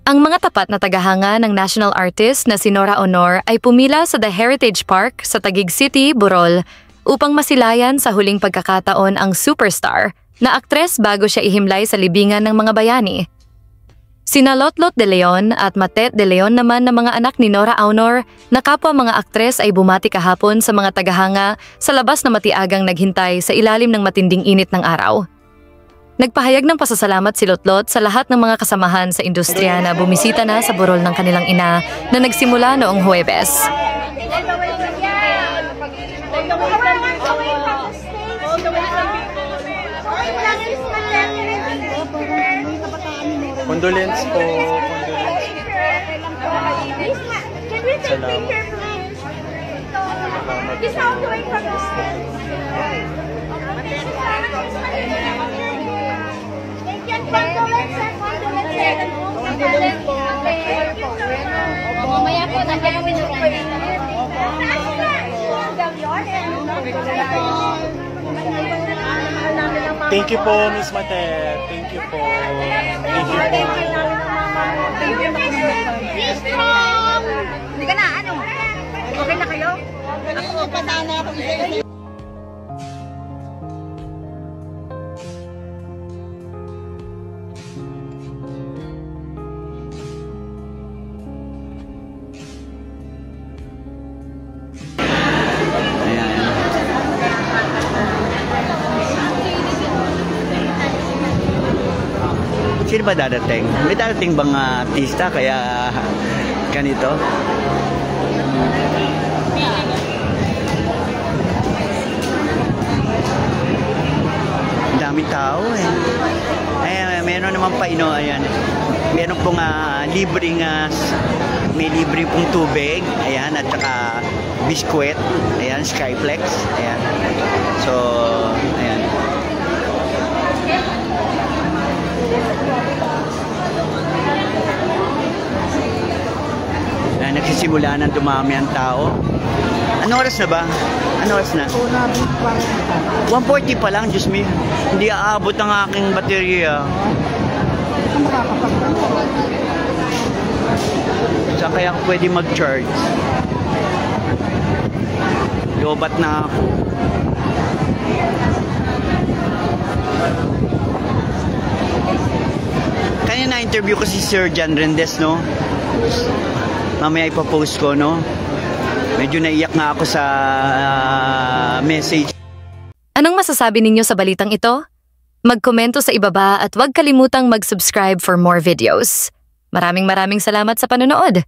Ang mga tapat na tagahanga ng national artist na si Nora Aunor ay pumila sa The Heritage Park sa Taguig City, Bohol upang masilayan sa huling pagkakataon ang superstar na aktres bago siya ihimlay sa libingan ng mga bayani. Sina Lotlot de Leon at Matet de Leon naman na mga anak ni Nora Aunor na kapwa mga aktres ay bumati kahapon sa mga tagahanga sa labas na matiagang naghintay sa ilalim ng matinding init ng araw. Nagpahayag ng pasasalamat si Lotlot sa lahat ng mga kasamahan sa industriya na bumisita na sa burol ng kanilang ina na nagsimula noong Huwebes. Condolence po. Salamat. Mamaya po, nandiyan kami Thank you po, Miss Mate. Thank you po. Thank you po. Hindi ka na, ano? Okay na kayo? Ako, pasana ako. Sino ba dadating? May dadating bang artista kaya ganito? Ang daming tao eh. Meron naman pa ayan. Meron pong libreng may libre pong tubig, ayan, at saka biskwit, ayan, Skyflex, ayan. So, ayan. Nagsisimula nang dumami ang tao. Anong oras na ba? Anong oras na? 1:40 pa lang, Diyos me. Hindi aabot ang aking baterya. Saan kaya ako pwede mag-charge? Lobat na ako. Kanina na-interview ko si Sir John Rendes, no? Mamaya ipapost ko, no? Medyo naiyak nga ako sa message. Anong masasabi ninyo sa balitang ito? Magkomento sa ibaba at huwag kalimutang mag-subscribe for more videos. Maraming salamat sa panonood.